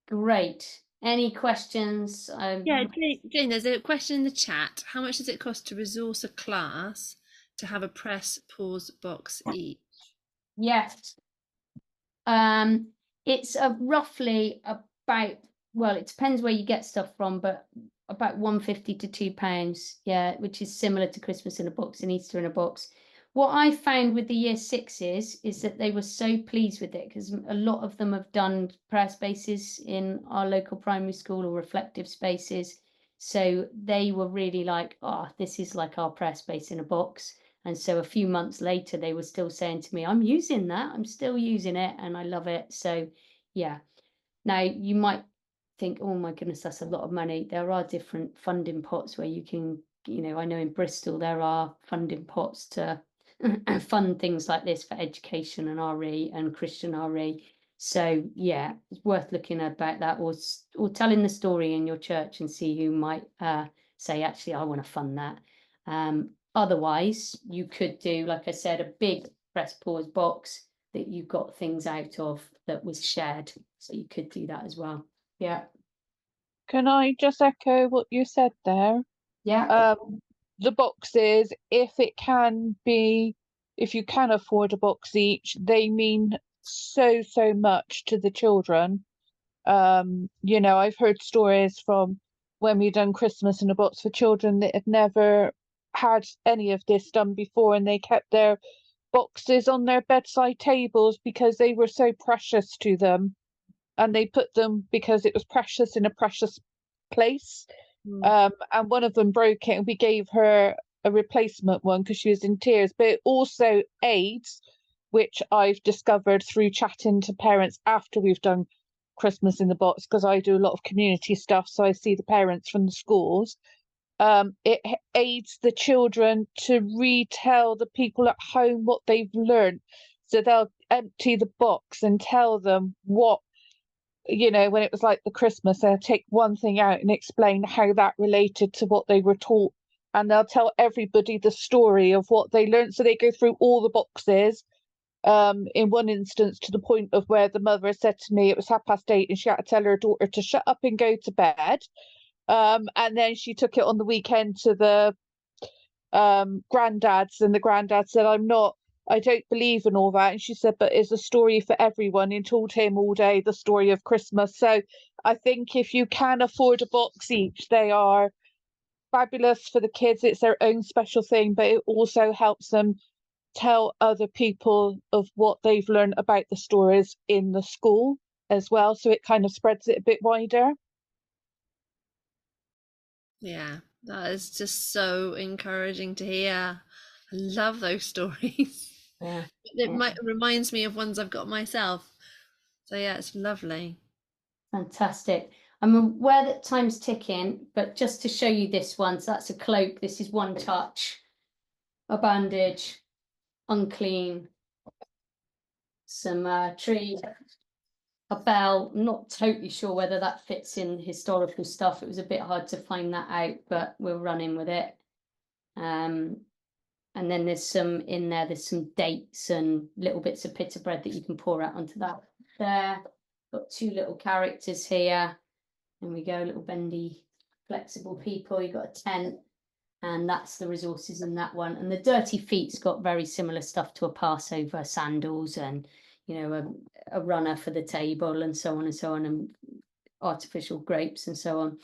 great. Any questions? Yeah, Jane, there's a question in the chat. How much does it cost to resource a class to have a press pause box each? Yes. It's roughly about, well, it depends where you get stuff from, but about £1.50 to £2, yeah, which is similar to Christmas in a box and Easter in a box. What I found with the year sixes is that they were so pleased with it, because a lot of them have done prayer spaces in our local primary school or reflective spaces. So they were really like, oh, this is like our prayer space in a box. And so a few months later, they were still saying to me, I'm using that, I'm still using it, and I love it. So yeah. Now you might think, oh my goodness, that's a lot of money. There are different funding pots where you can, you know, I know in Bristol there are funding pots to fund things like this for education and RE and Christian RE. So yeah, it's worth looking about that, or telling the story in your church and see who might say, actually, I want to fund that. Otherwise, you could do, like I said, a big press pause box that you got things out of that was shared. So you could do that as well. Yeah. Can I just echo what you said there? Yeah. The boxes, if you can afford a box each, they mean so much to the children. You know, I've heard stories from when we done Christmas in a box for children that had never had any of this done before, and they kept their boxes on their bedside tables because they were so precious to them, and they put them because it was precious in a precious place. And one of them broke it, and we gave her a replacement one because she was in tears. But it also aids, which I've discovered through chatting to parents after we've done Christmas in the box, because I do a lot of community stuff, so I see the parents from the schools. It aids the children to retell the people at home what they've learned. So they'll empty the box and tell them what, you know, when it was like the Christmas, they'll take one thing out and explain how that related to what they were taught. And they'll tell everybody the story of what they learned. So they go through all the boxes. In one instance, to the point of where the mother said to me, it was 8:30 and she had to tell her daughter to shut up and go to bed. And then she took it on the weekend to the granddads, and the granddad said, I don't believe in all that. And she said, but it's a story for everyone, and told him all day the story of Christmas. So I think if you can afford a box each, they are fabulous for the kids. It's their own special thing, but it also helps them tell other people of what they've learned about the stories in the school as well. So it kind of spreads it a bit wider. Yeah, that is just so encouraging to hear. I love those stories. Yeah. It reminds me of ones I've got myself. So yeah, it's lovely. Fantastic. I'm aware that time's ticking, but just to show you this one, so that's a cloak. This is one touch, a bandage, unclean, some tree, a bell. I'm not totally sure whether that fits in historical stuff. It was a bit hard to find that out, but we're running with it. And then there's some in there, there's some dates and little bits of pita bread that you can pour out onto that there. Got two little characters here. And we go, little bendy, flexible people. You've got a tent, and that's the resources in that one. And the dirty feet's got very similar stuff to a Passover, sandals and, you know, a runner for the table and so on, and artificial grapes and so on.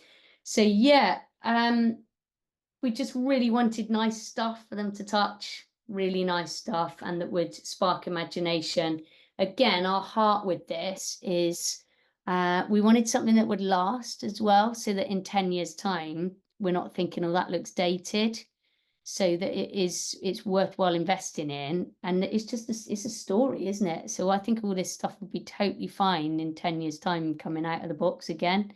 So yeah, we just really wanted nice stuff for them to touch, really nice stuff, and that would spark imagination. Again, our heart with this is we wanted something that would last as well, so that in 10 years' time, we're not thinking, oh, that looks dated, so that it's worthwhile investing in. And it's just it's a story, isn't it? So I think all this stuff would be totally fine in 10 years' time coming out of the box again.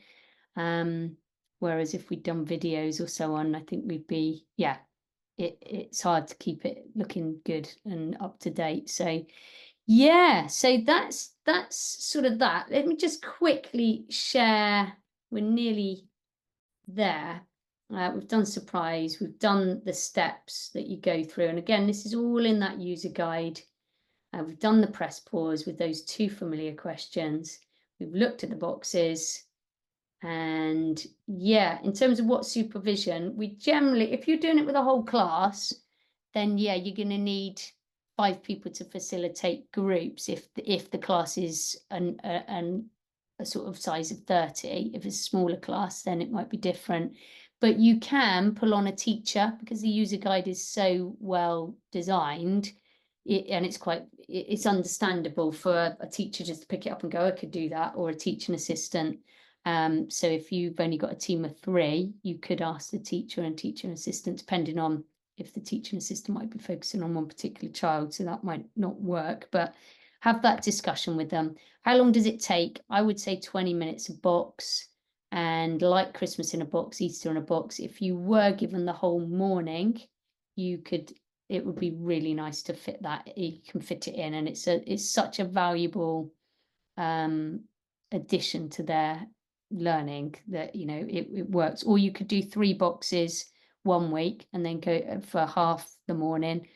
Whereas if we'd done videos or so on, I think we'd be, yeah, it's hard to keep it looking good and up to date. So yeah, so that's sort of that. Let me just quickly share, we're nearly there. We've done surprise, we've done the steps that you go through. And again, this is all in that user guide. We've done the press pause with those 2 familiar questions. We've looked at the boxes. And yeah, in terms of what supervision, we generally, if you're doing it with a whole class, then yeah, you're going to need 5 people to facilitate groups if the class is a sort of size of 30. If it's a smaller class, then it might be different. But you can pull on a teacher because the user guide is so well designed, and it's understandable for a teacher just to pick it up and go, I could do that, or a teaching assistant. So if you've only got a team of 3, you could ask the teacher and teacher assistant, depending on if the teaching assistant might be focusing on one particular child, so that might not work, but have that discussion with them. How long does it take? I would say 20 minutes a box. And like Christmas in a box, Easter in a box, if you were given the whole morning, it would be really nice to fit that. You can fit it in, and it's such a valuable addition to their learning that, you know, it works. Or you could do 3 boxes one week and then go for half the morning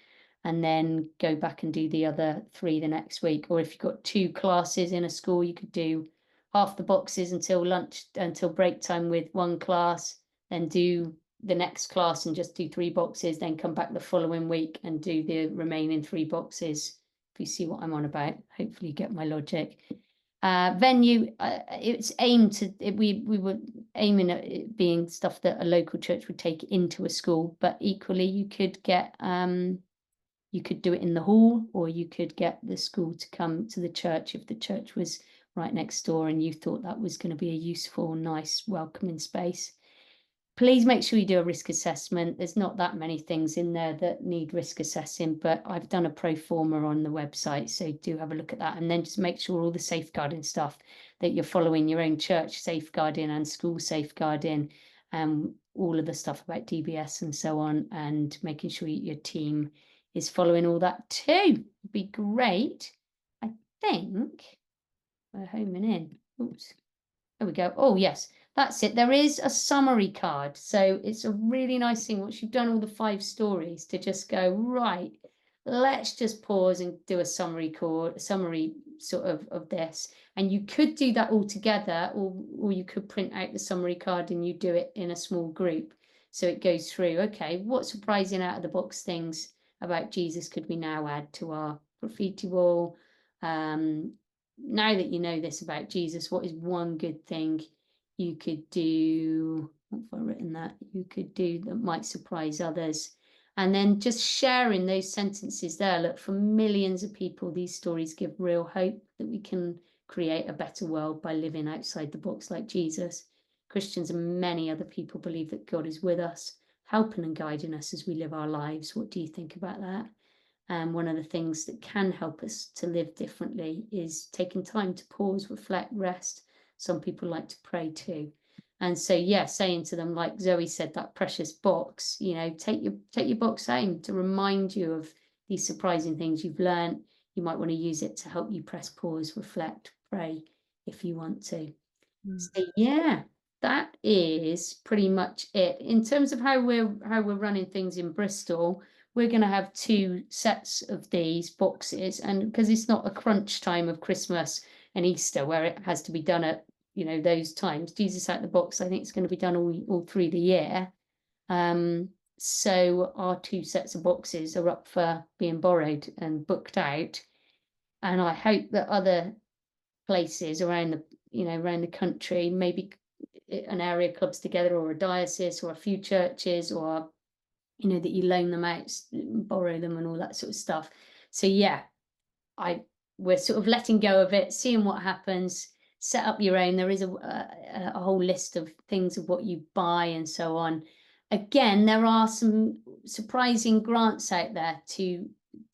and then go back and do the other 3 the next week. Or if you've got 2 classes in a school, you could do half the boxes until break time with one class, then do the next class and just do 3 boxes, then come back the following week and do the remaining 3 boxes. If you see what I'm on about, hopefully you get my logic. Venue, it's aimed to, we were aiming at it being stuff that a local church would take into a school, but equally you could get, you could do it in the hall, or you could get the school to come to the church if the church was right next door and you thought that was going to be a useful, nice, welcoming space. Please make sure you do a risk assessment. There's not that many things in there that need risk assessing, but I've done a pro forma on the website, so do have a look at that. And then just make sure all the safeguarding stuff that you're following, your own church safeguarding and school safeguarding, all of the stuff about DBS and so on, and making sure your team is following all that too. Would be great. I think we're homing in. Oops. There we go. Oh, yes. That's it. There is a summary card. So it's a really nice thing once you've done all the 5 stories to just go, right, let's just pause and do a summary sort of this. And you could do that all together, or you could print out the summary card and you do it in a small group. So it goes through, okay, what surprising out of the box things about Jesus could we now add to our graffiti wall? Now that you know this about Jesus, what is one good thing you could do, what have I written that you could do that might surprise others? And then just sharing those sentences there. Look, for millions of people, these stories give real hope that we can create a better world by living outside the box like Jesus. Christians and many other people believe that God is with us, helping and guiding us as we live our lives. What do you think about that? And one of the things that can help us to live differently is taking time to pause, reflect, rest. Some people like to pray too. And so, yeah, saying to them, like Zoe said, that precious box, you know, take your box home to remind you of these surprising things you've learned. You might want to use it to help you press pause, reflect, pray if you want to. So yeah, that is pretty much it. In terms of how we're running things in Bristol, we're going to have 2 sets of these boxes, and because it's not a crunch time of Christmas and Easter where it has to be done at, you know, those times. Jesus Out the Box, I think it's going to be done all through the year. So our 2 sets of boxes are up for being borrowed and booked out, and I hope that other places around the, you know, around the country, maybe an area clubs together, or a diocese, or a few churches, or, you know, that you loan them out, borrow them, and all that sort of stuff. So yeah, we're sort of letting go of it, seeing what happens. Set up your own. There is a whole list of things of what you buy and so on. Again, there are some surprising grants out there to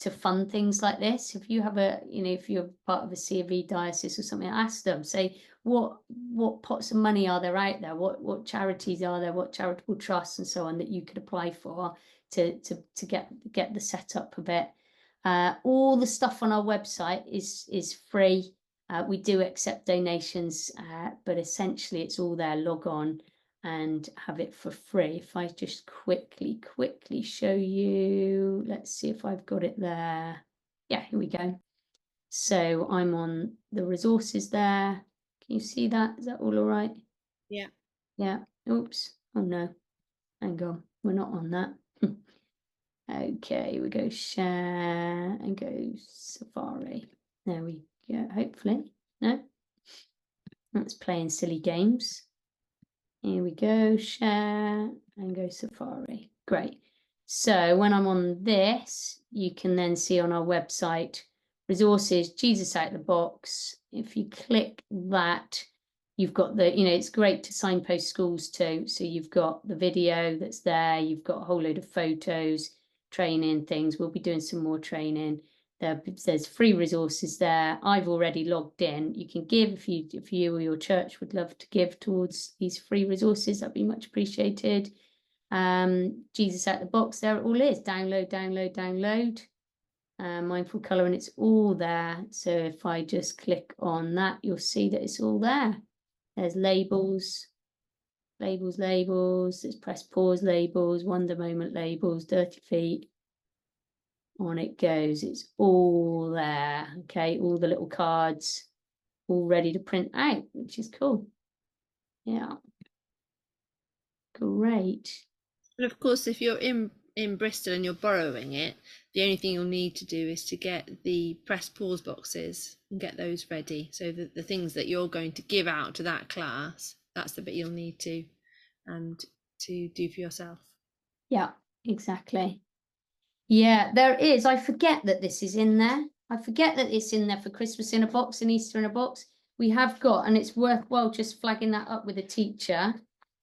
fund things like this. If you have if you're part of a C of E diocese or something, ask them, say, what pots of money are there out there? What charities are there? What charitable trusts and so on that you could apply for to get the setup of it. All the stuff on our website is free. We do accept donations, but essentially it's all there. Log on and have it for free. If I just quickly show you, let's see if I've got it there. Yeah, here we go. So I'm on the resources there. Can you see that? Is that all right? Yeah. Yeah. Oops. Oh no. Hang on. We're not on that. Okay, we go share and go Safari. There we go. Hopefully. No. That's playing silly games. Here we go, share and go Safari. Great. So when I'm on this, you can then see on our website, resources, Jesus Out the Box. If you click that, you've got the, it's great to signpost schools too. So you've got the video that's there. You've got a whole load of photos, training things. We'll be doing some more training. There's free resources there. I've already logged in. You can give if you or your church would love to give towards these free resources. That'd be much appreciated. Jesus Out the Box, there it all is. Download. Mindful colouring, it's all there. So if I just click on that, you'll see that it's all there. There's labels. There's press pause labels, wonder moment labels, dirty feet. On it goes. It's all there. Okay, all the little cards all ready to print out, which is cool. Yeah. Great. But of course, if you're in Bristol and you're borrowing it, the only thing you'll need to do is to get the press pause boxes and get those ready. So the things that you're going to give out to that class, that's the bit you'll need to do for yourself. Yeah, exactly. Yeah, there is. I forget that this is in there. I forget that it's in there for Christmas in a box and Easter in a box. We have got, and it's worthwhile just flagging that up with a teacher,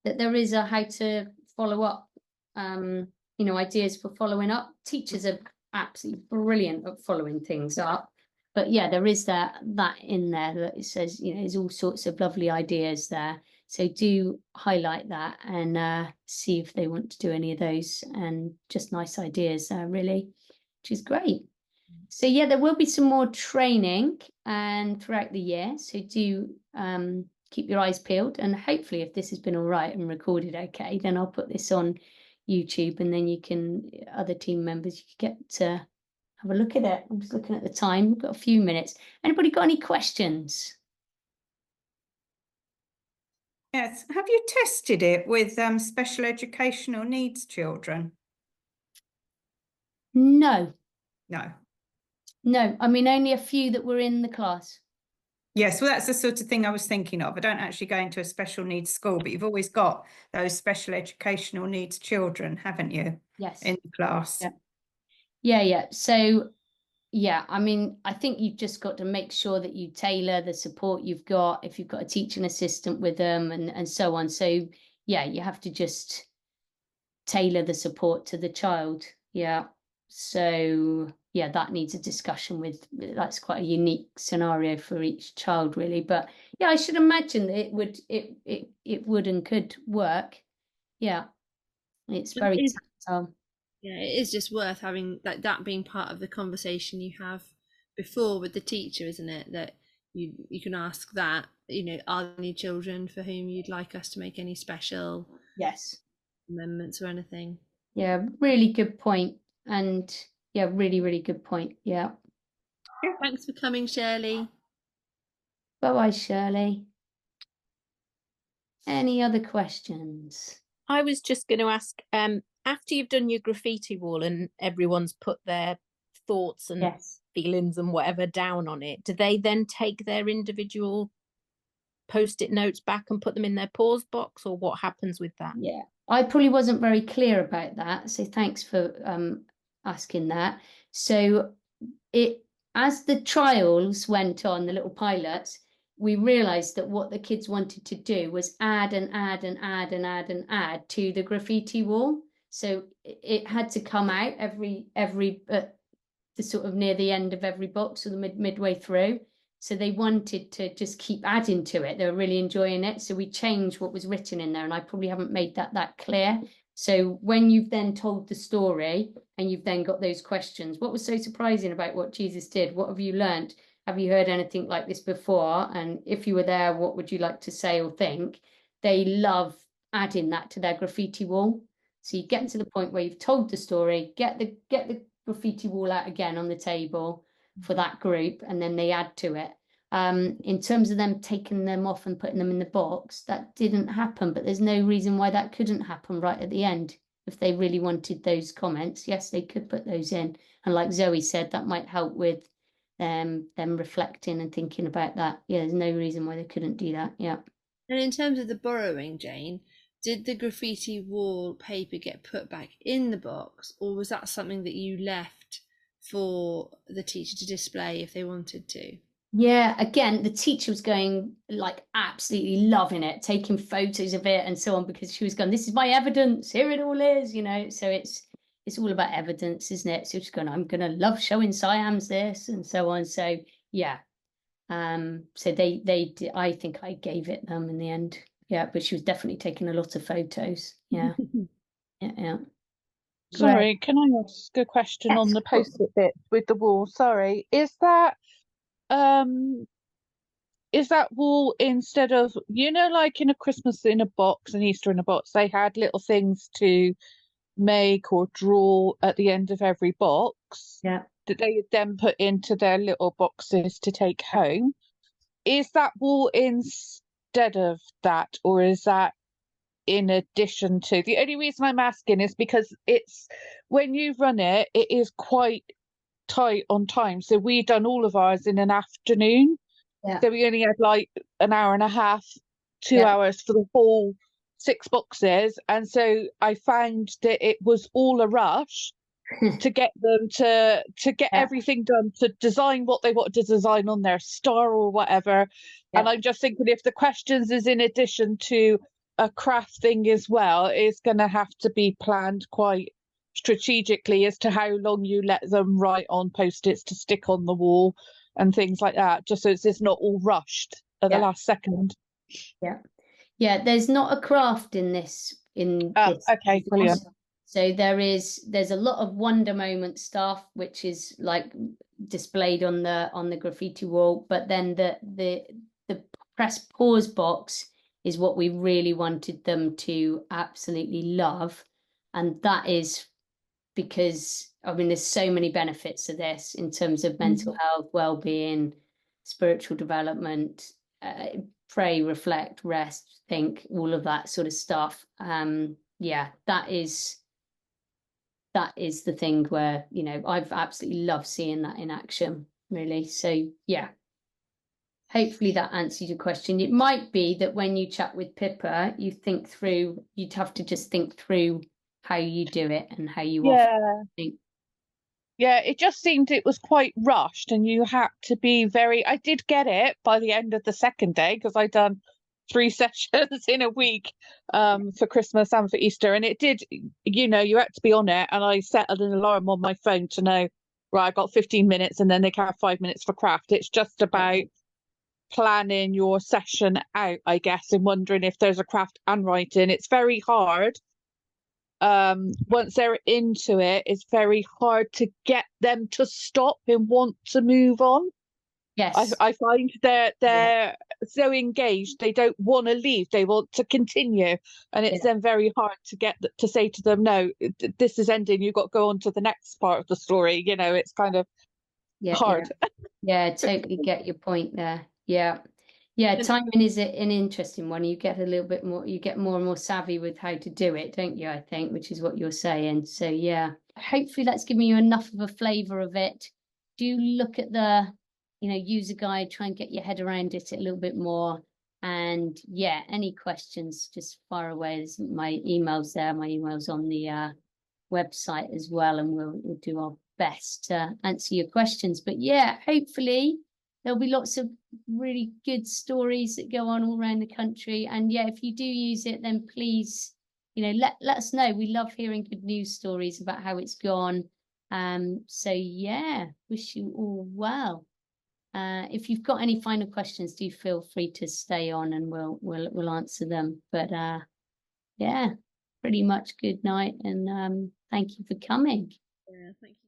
that there is a how to follow up, ideas for following up. Teachers are absolutely brilliant at following things up. But yeah, there is that in there that it says, there's all sorts of lovely ideas there. So do highlight that and see if they want to do any of those, and just nice ideas, really, which is great. So yeah, there will be some more training and throughout the year. So do keep your eyes peeled, and hopefully if this has been all right and recorded okay, then I'll put this on YouTube, and then other team members, you can get to have a look at it. I'm just looking at the time. We've got a few minutes. Anybody got any questions? Yes. Have you tested it with special educational needs children? No. No. No, I mean, only a few that were in the class. Yes, well, that's the sort of thing I was thinking of. I don't actually go into a special needs school, but you've always got those special educational needs children, haven't you? Yes. In the class. Yeah. So, yeah, I mean, I think you've just got to make sure that you tailor the support you've got, if you've got a teaching assistant with them and so on. So, yeah, you have to just tailor the support to the child. Yeah. So, yeah, that needs a discussion with, that's quite a unique scenario for each child really. But yeah, I should imagine that it would and could work. Yeah, it's And very it- tactile. Yeah, it is just worth having that being part of the conversation you have before with the teacher, isn't it? That you can ask that, are there any children for whom you'd like us to make any special Yes. amendments or anything? Yeah, really good point. And yeah, really, really good point. Yeah. Thanks for coming, Shirley. Bye-bye, Shirley. Any other questions? I was just going to ask, after you've done your graffiti wall and everyone's put their thoughts and Yes. feelings and whatever down on it, do they then take their individual post-it notes back and put them in their pause box, or what happens with that? Yeah, I probably wasn't very clear about that, so thanks for asking that. So as the trials went on, the little pilots, we realized that what the kids wanted to do was add and add and add and add and add to the graffiti wall. So it had to come out every the sort of near the end of every box or the midway through. So they wanted to just keep adding to it. They were really enjoying it. So we changed what was written in there, and I probably haven't made that clear. So when you've then told the story and you've then got those questions, what was so surprising about what Jesus did? What have you learned? Have you heard anything like this before? And if you were there, what would you like to say or think? They love adding that to their graffiti wall. So you get to the point where you've told the story, get the graffiti wall out again on the table for that group, and then they add to it. In terms of them taking them off and putting them in the box, that didn't happen, but there's no reason why that couldn't happen right at the end. If they really wanted those comments, yes, they could put those in. And like Zoe said, that might help with them reflecting and thinking about that. Yeah, there's no reason why they couldn't do that. Yeah. And in terms of the borrowing, Jane, did the graffiti wall paper get put back in the box, or was that something that you left for the teacher to display if they wanted to? Yeah, again, the teacher was going like absolutely loving it, taking photos of it and so on, because she was going, this is my evidence, here it all is, so it's all about evidence, isn't it? So she's going, I'm gonna love showing Siams this and so on. So yeah, so they I think I gave it them in the end. Yeah, but she was definitely taking a lot of photos. Yeah. Yeah. Sorry, can I ask a question on the post-it bit with the wall? Sorry, is that wall, instead of, like in a Christmas in a box and Easter in a box, they had little things to make or draw at the end of every box, yeah, that they then put into their little boxes to take home? Is that wall instead of that, or is that in addition to? The only reason I'm asking is because it's, when you run it, it is quite tight on time. So we done all of ours in an afternoon. Yeah. So we only had like an hour and a half, 2 hours for the whole 6 boxes. And so I found that it was all a rush to get them to get everything done, to design what they wanted to design on their star or whatever. And I'm just thinking, if the questions is in addition to a craft thing as well, it's going to have to be planned quite strategically as to how long you let them write on post-its to stick on the wall and things like that, just so it's not all rushed at the last second. Yeah, there's not a craft in this okay, brilliant. So there's a lot of wonder moment stuff which is like displayed on the graffiti wall, but then the press pause box is what we really wanted them to absolutely love. And that is because, I mean, there's so many benefits to this in terms of mental health, well-being, spiritual development, pray, reflect, rest, think, all of that sort of stuff. Yeah, that is the thing where, I've absolutely loved seeing that in action, really. So yeah, hopefully that answers your question. It might be that when you chat with Pippa, you'd have to just think through how you do it and how you often think. Yeah, it just seemed it was quite rushed, and you had to be very. I did get it by the end of the second day, because I'd done 3 sessions in a week for Christmas and for Easter, and it did, you had to be on it, and I set an alarm on my phone to know right, I've got 15 minutes, and then they can have 5 minutes for craft. It's just about planning your session out, I guess, and wondering if there's a craft and writing. It's very hard. Once they're into it, it's very hard to get them to stop and want to move on. Yes. I find they're so engaged, they don't want to leave, they want to continue, and it's then very hard to get to say to them, no, this is ending, you've got to go on to the next part of the story. You know, it's kind of hard. Yeah, totally get your point there. Yeah, timing is an interesting one. You get a little bit more, you get more and more savvy with how to do it, don't you? I think, which is what you're saying. So yeah, hopefully that's given you enough of a flavour of it. Do look at the user guide, try and get your head around it a little bit more. And yeah, any questions, just fire away. There's my email's there. My email's on the website as well, and we'll do our best to answer your questions. But yeah, hopefully there'll be lots of really good stories that go on all around the country. And yeah, if you do use it, then please, let us know. We love hearing good news stories about how it's gone. So yeah, wish you all well. If you've got any final questions, do feel free to stay on, and we'll answer them. But yeah, pretty much good night, and thank you for coming. Yeah, thank you.